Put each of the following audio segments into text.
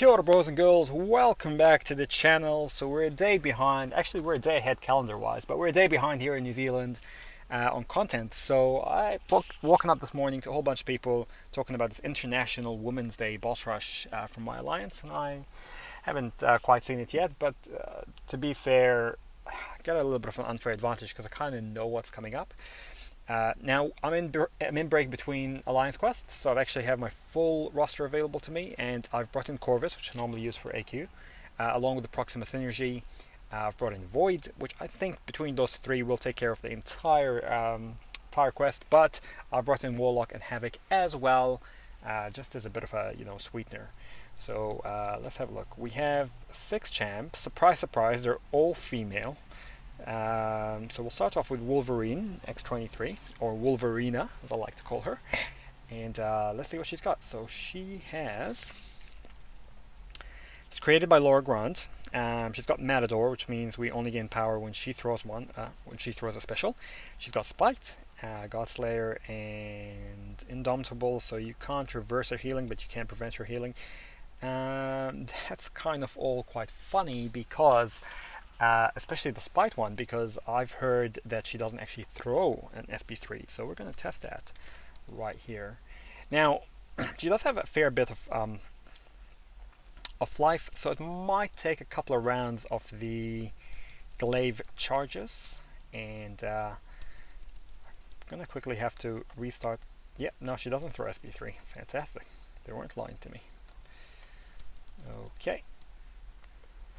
Kia ora, bros and girls, welcome back to the channel. So we're a day behind, actually we're a day ahead calendar wise, but we're a day behind here in New Zealand on content. So I woken up this morning to a whole bunch of people talking about this International Women's Day boss rush from my alliance, and I haven't quite seen it yet, but to be fair, I got a little bit of an unfair advantage because I kind of know what's coming up. Now I'm in break between Alliance quests, so I've actually have my full roster available to me, and I've brought in Corvus, which I normally use for AQ, along with the Proxima Synergy. I've brought in Void, which I think between those three will take care of the entire quest. But I've brought in Warlock and Havoc as well, just as a bit of a sweetener. So let's have a look. We have 6 champs. Surprise, surprise, they're all female. So we'll start off with Wolverine X23, or Wolverina as I like to call her, and let's see what she's got. So she has, it's created by Laura Grant. She's got Matador, which means we only gain power when she throws when she throws a special. She's got Spite, Godslayer, and Indomitable, so you can't reverse her healing, but you can prevent her healing. That's kind of all quite funny because especially the Spite one, because I've heard that she doesn't actually throw an SP3, so we're going to test that right here. Now, she does have a fair bit of life, so it might take a couple of rounds of the glaive charges, and I'm going to quickly have to restart. Yep, no, she doesn't throw SP3. Fantastic. They weren't lying to me. Okay.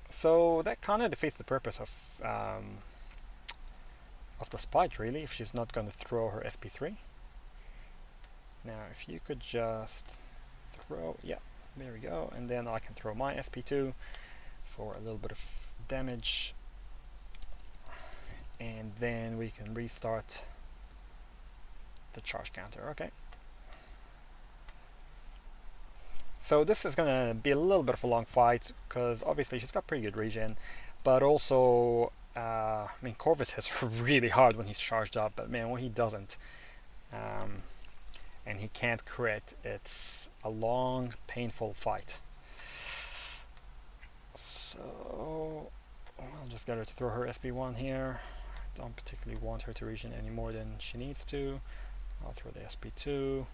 So that kind of defeats the purpose of the Spite, really, if she's not going to throw her SP3. Now, if you could just throw, yeah, there we go, and then I can throw my SP2 for a little bit of damage, and then we can restart the charge counter. Okay. So this is going to be a little bit of a long fight, because obviously she's got pretty good regen, but also, I mean, Corvus hits really hard when he's charged up, but man, when he doesn't, and he can't crit, it's a long, painful fight. So, I'll just get her to throw her SP1 here. I don't particularly want her to regen any more than she needs to. I'll throw the SP2.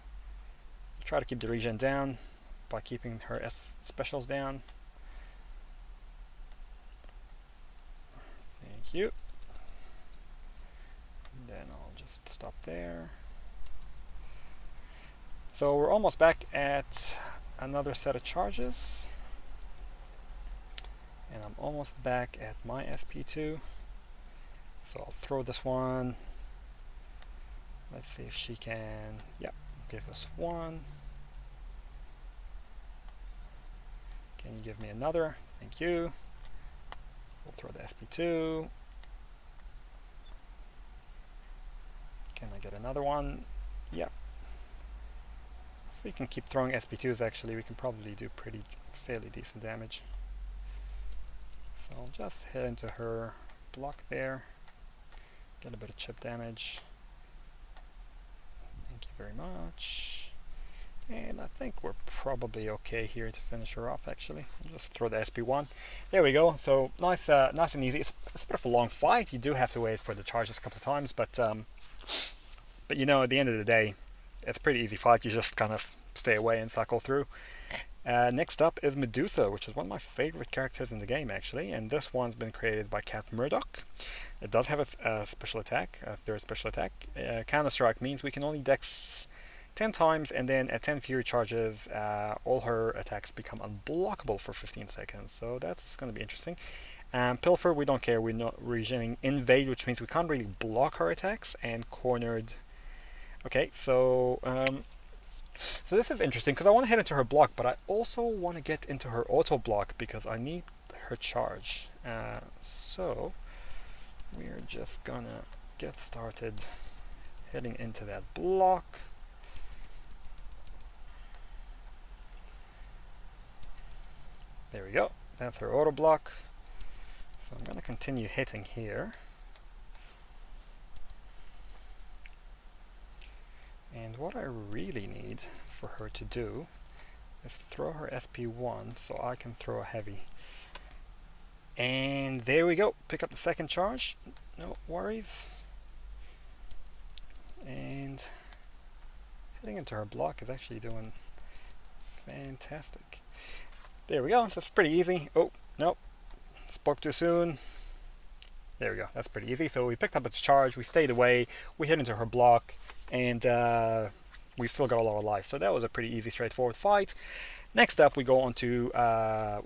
Try to keep the regen down by keeping her specials down. Thank you. Then I'll just stop there. So we're almost back at another set of charges, and I'm almost back at my SP2. So I'll throw this one. Let's see if she can, yeah, give us one. Can you give me another? Thank you. We'll throw the SP2. Can I get another one? Yeah. If we can keep throwing SP2s, actually, we can probably do fairly decent damage. So I'll just head into her block there. Get a bit of chip damage. Thank you very much. And I think we're probably okay here to finish her off, actually. I'll just throw the SP1. There we go. So nice and easy. It's a bit of a long fight. You do have to wait for the charges a couple of times, but you know, at the end of the day, it's a pretty easy fight. You just kind of stay away and cycle through. Next up is Medusa, which is one of my favorite characters in the game, actually. And this one's been created by Cat Murdoch. It does have a special attack, a third special attack. Counter Strike means we can only dex 10 times, and then at 10 Fury charges, all her attacks become unblockable for 15 seconds. So that's going to be interesting. Pilfer, we don't care. We're not regening Invade, which means we can't really block her attacks, and Cornered. Okay, so this is interesting because I want to head into her block, but I also want to get into her auto block because I need her charge. So we're just gonna get started heading into that block. There we go. That's her auto block. So I'm going to continue hitting here. And what I really need for her to do is throw her SP1 so I can throw a heavy. And there we go. Pick up the second charge. No worries. And heading into her block is actually doing fantastic. There we go. So it's pretty easy. Oh, nope. Spoke too soon. There we go. That's pretty easy. So we picked up its charge. We stayed away. We hit into her block. And we've still got a lot of life. So that was a pretty easy, straightforward fight. Next up, we go on to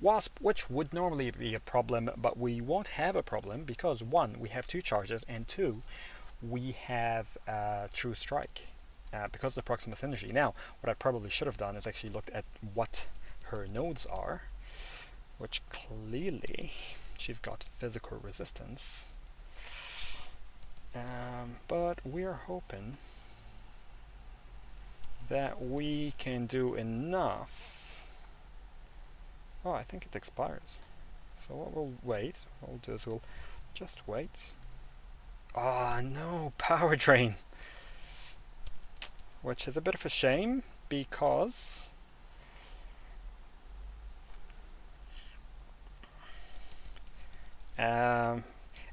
Wasp, which would normally be a problem, but we won't have a problem because 1, we have 2 charges, and 2, we have True Strike because of the Proxima Synergy. Now, what I probably should have done is actually looked at what her nodes are, which clearly she's got physical resistance. But we're hoping that we can do enough. Oh, I think it expires. So what we'll wait. What we'll do is we'll just wait. Ah, no, power drain. Which is a bit of a shame because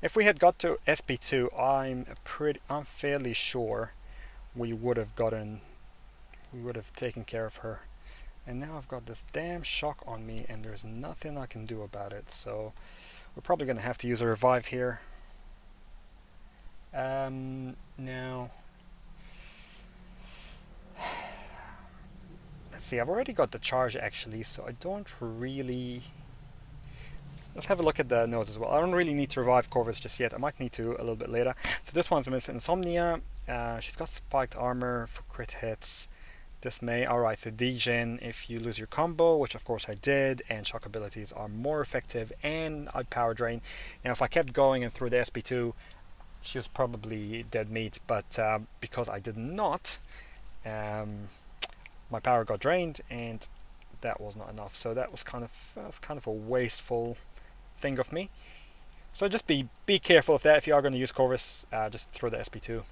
if we had got to SP2, I'm fairly sure we would have taken care of her. And now I've got this damn shock on me and there's nothing I can do about it. So we're probably going to have to use a revive here. Now, let's see, I've already got the charge actually, so I don't really... Let's have a look at the nodes as well. I don't really need to revive Corvus just yet. I might need to a little bit later. So this one's Miss Insomnia. She's got spiked armor for crit hits. Dismay. Alright, so degen if you lose your combo, which of course I did, and shock abilities are more effective, and I power drain. Now if I kept going and threw the SP2, she was probably dead meat, but because I did not, my power got drained, and that was not enough. So that was kind of a wasteful thing of me. So just be careful of that. If you are going to use Corvus, just throw the SP2.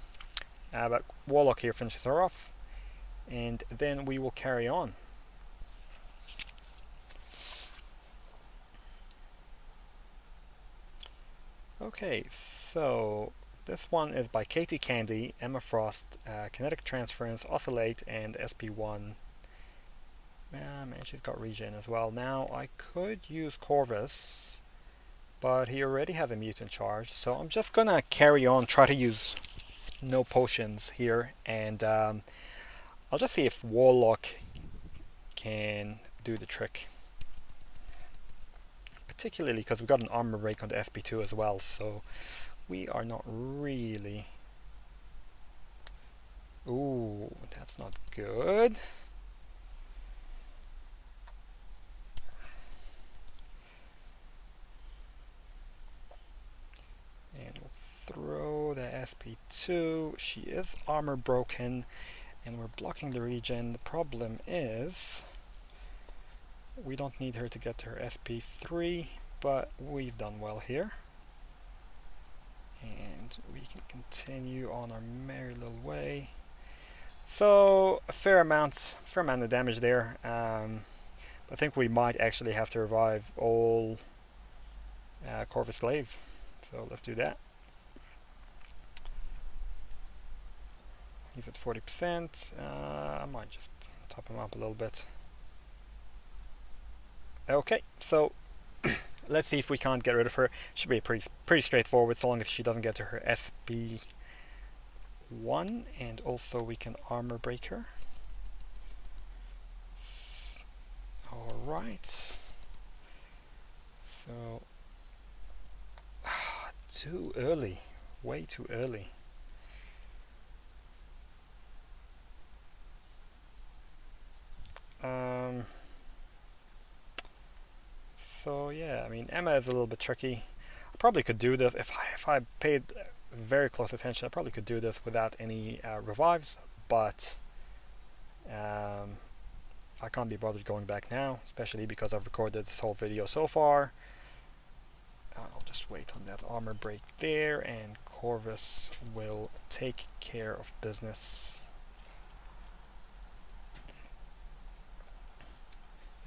But Warlock here finishes her off. And then we will carry on. Okay, so this one is by Katie Candy, Emma Frost, Kinetic Transference, Oscillate, and SP1. Man, she's got regen as well. Now, I could use Corvus, but he already has a mutant charge, so I'm just gonna carry on, try to use no potions here, and I'll just see if Warlock can do the trick. Particularly because we've got an armor break on the SP2 as well, so we are not really... Ooh, that's not good. And we'll throw the SP2. She is armor broken. And we're blocking the regen. The problem is we don't need her to get to her SP3, but we've done well here. And we can continue on our merry little way. So a fair amount of damage there. I think we might actually have to revive all Corvus Glaive. So let's do that. He's at 40%. I might just top him up a little bit. Okay, so let's see if we can't get rid of her. Should be pretty straightforward, so long as she doesn't get to her SP1, and also we can armor break her. Alright. So too early. Way too early. So yeah, I mean, Emma is a little bit tricky. I probably could do this if I paid very close attention. I probably could do this without any revives, but I can't be bothered going back now, especially because I've recorded this whole video so far. I'll just wait on that armor break there, and Corvus will take care of business.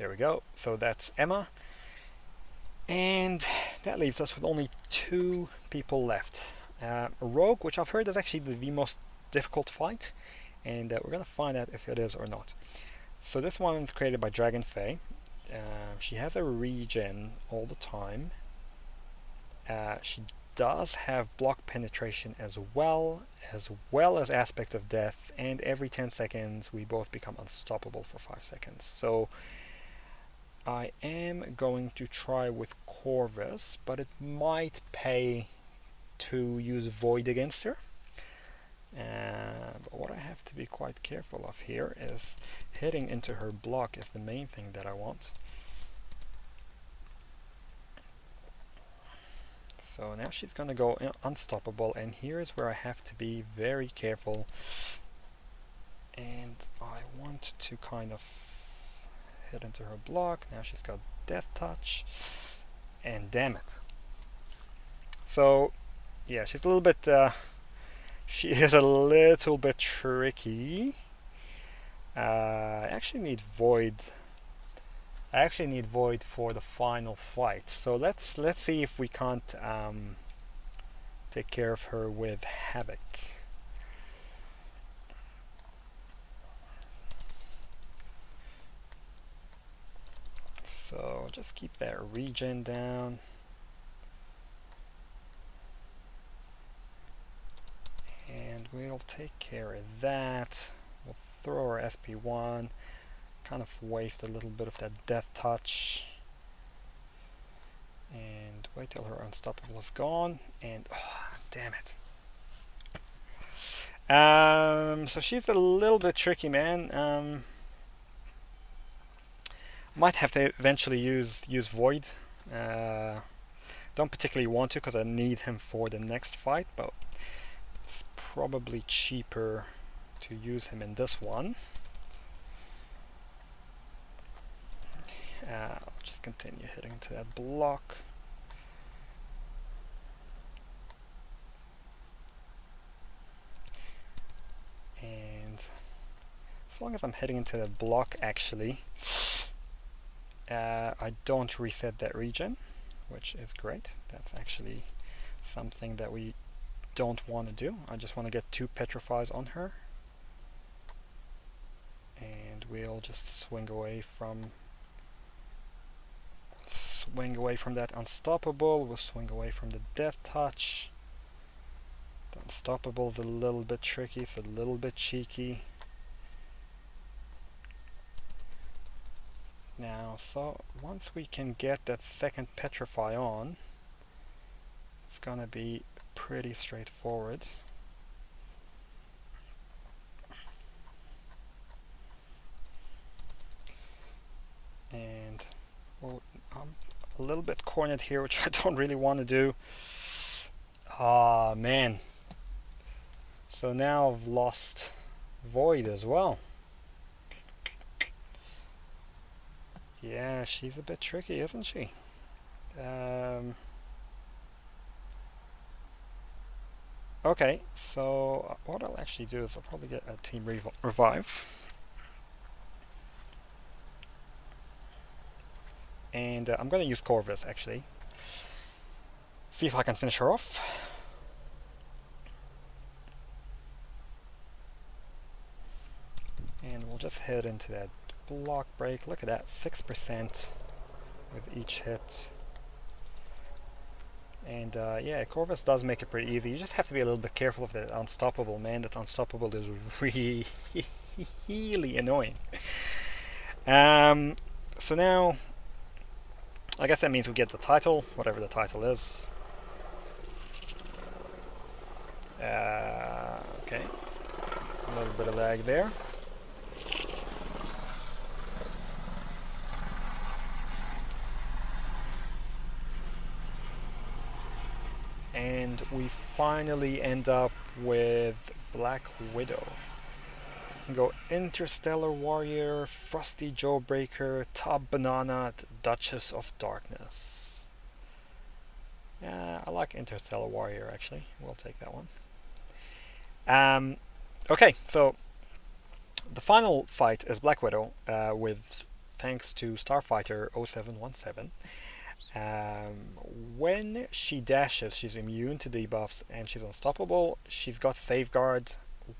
There we go. So that's Emma. And that leaves us with only 2 people left. Rogue, which I've heard is actually the most difficult fight, and we're going to find out if it is or not. So this one's created by Dragon Fae. She has a regen all the time. She does have block penetration as well as aspect of death, and every 10 seconds we both become unstoppable for 5 seconds. So I am going to try with Corvus, but it might pay to use Void against her. But what I have to be quite careful of here is hitting into her block is the main thing that I want. So now she's gonna go unstoppable, and here's where I have to be very careful, and I want to kind of hit into her block. Now she's got Death Touch, and damn it. So yeah, she's a little bit she is a little bit tricky. I actually need Void for the final fight. So let's see if we can't take care of her with Havoc. So just keep that regen down. And we'll take care of that. We'll throw our SP1. Kind of waste a little bit of that Death Touch. And wait till her Unstoppable is gone. And oh, damn it. So she's a little bit tricky, man. Might have to eventually use Void. Don't particularly want to because I need him for the next fight, but it's probably cheaper to use him in this one. I'll just continue hitting into that block. And as long as I'm hitting into that block, actually, I don't reset that regen, which is great. That's actually something that we don't want to do. I just want to get 2 petrifies on her, and we'll just swing away from that Unstoppable. We'll swing away from the Death Touch. The Unstoppable is a little bit tricky, it's a little bit cheeky. Now, so once we can get that second Petrify on, it's gonna be pretty straightforward. And well, I'm a little bit cornered here, which I don't really want to do. Ah, man. So now I've lost Void as well. Yeah, she's a bit tricky, isn't she? Okay, so what I'll actually do is I'll probably get a team revive. And I'm going to use Corvus, actually. See if I can finish her off. And we'll just head into that block break. Look at that, 6% with each hit. And yeah, Corvus does make it pretty easy. You just have to be a little bit careful of that Unstoppable, man. That Unstoppable is really annoying. So now, I guess that means we get the title, whatever the title is. Okay, a little bit of lag there. And we finally end up with Black Widow. We go Interstellar Warrior, Frosty Jawbreaker, Top Banana, Duchess of Darkness. Yeah, I like Interstellar Warrior, actually. We'll take that one. Okay, so the final fight is Black Widow with thanks to Starfighter 0717. When she dashes, she's immune to debuffs and she's unstoppable. She's got Safeguard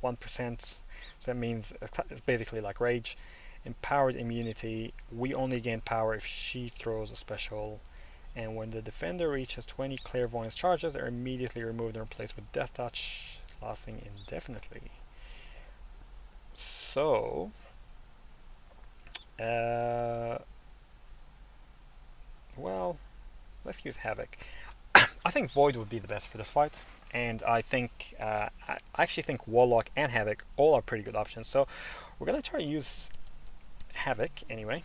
1%, so that means it's basically like Rage. Empowered immunity, we only gain power if she throws a special, and when the defender reaches 20 clairvoyance charges, they're immediately removed and replaced with Death Touch, lasting indefinitely. So, well, let's use Havoc. I think Void would be the best for this fight, and I actually think Warlock and Havoc all are pretty good options. So we're gonna try to use Havoc anyway,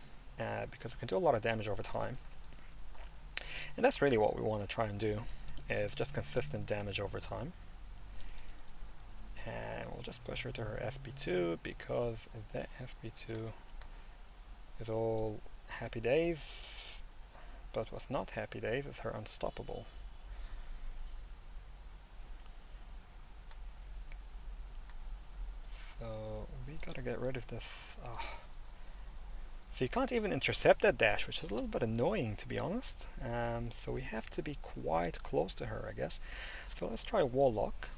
because we can do a lot of damage over time, and that's really what we want to try and do, is just consistent damage over time. And we'll just push her to her SP2, because that SP2 is all happy days. But what's not happy days is her unstoppable. So we gotta get rid of this. So you can't even intercept that dash, which is a little bit annoying, to be honest. So we have to be quite close to her, I guess. So let's try Warlock.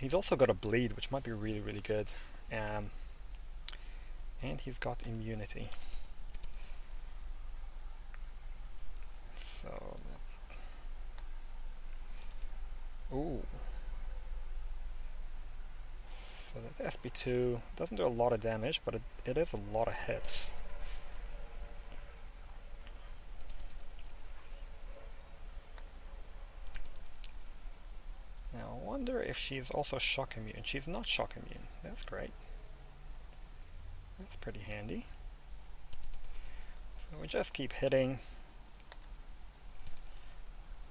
He's also got a bleed, which might be really, really good. And he's got immunity. So, ooh. So that SP2 doesn't do a lot of damage, but it is a lot of hits. Now I wonder if she's also shock immune. She's not shock immune. That's great. That's pretty handy. So we just keep hitting.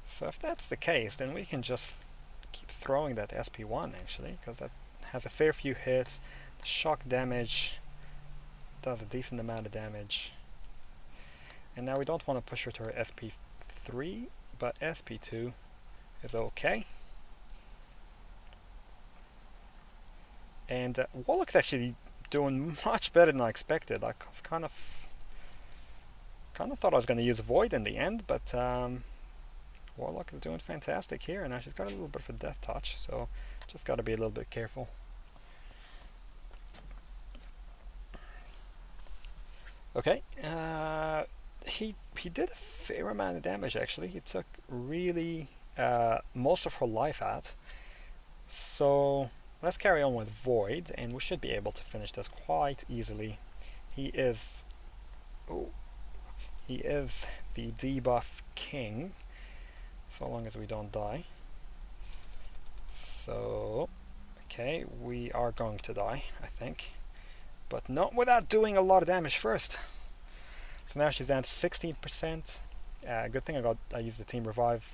So if that's the case, then we can just keep throwing that SP1 actually, because that has a fair few hits. The shock damage does a decent amount of damage. And now we don't want to push her to her SP3, but SP2 is okay. And Warlock's actually doing much better than I expected. I was kind of thought I was going to use Void in the end, but Warlock is doing fantastic here, and now she's got a little bit of a Death Touch, so just got to be a little bit careful. Okay, he did a fair amount of damage actually. He took really most of her life out. So let's carry on with Void, and we should be able to finish this quite easily. He is the debuff king, so long as we don't die. So, okay, we are going to die, I think, but not without doing a lot of damage first. So now she's down to 16%. Good thing I used the team revive.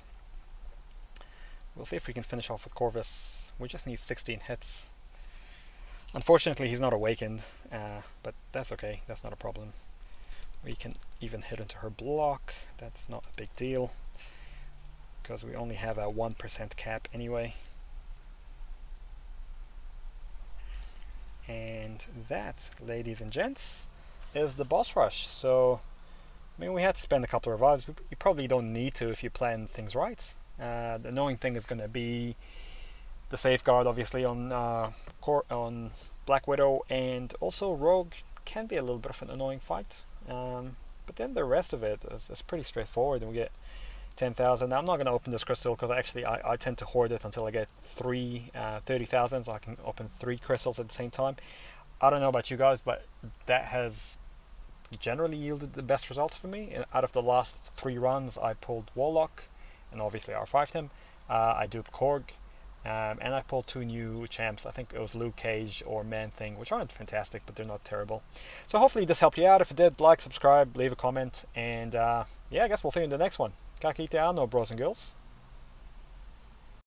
We'll see if we can finish off with Corvus. We just need 16 hits. Unfortunately, he's not awakened, but that's okay. That's not a problem. We can even hit into her block. That's not a big deal, because we only have a 1% cap anyway. And that, ladies and gents, is the boss rush. So, I mean, we had to spend a couple of hours. You probably don't need to if you plan things right. The annoying thing is going to be the safeguard, obviously, on Black Widow, and also Rogue can be a little bit of an annoying fight. But then the rest of it is pretty straightforward, and we get 10,000. Now, I'm not going to open this crystal because I tend to hoard it until I get 30,000, so I can open 3 crystals at the same time. I don't know about you guys, but that has generally yielded the best results for me. Out of the last 3 runs, I pulled Warlock, and obviously R5'd him. I duped Korg, and I pulled 2 new champs. I think it was Luke Cage or Man-Thing, which aren't fantastic, but they're not terrible. So hopefully this helped you out. If it did, like, subscribe, leave a comment, and yeah, I guess we'll see you in the next one. Ka kite ano, bros and girls.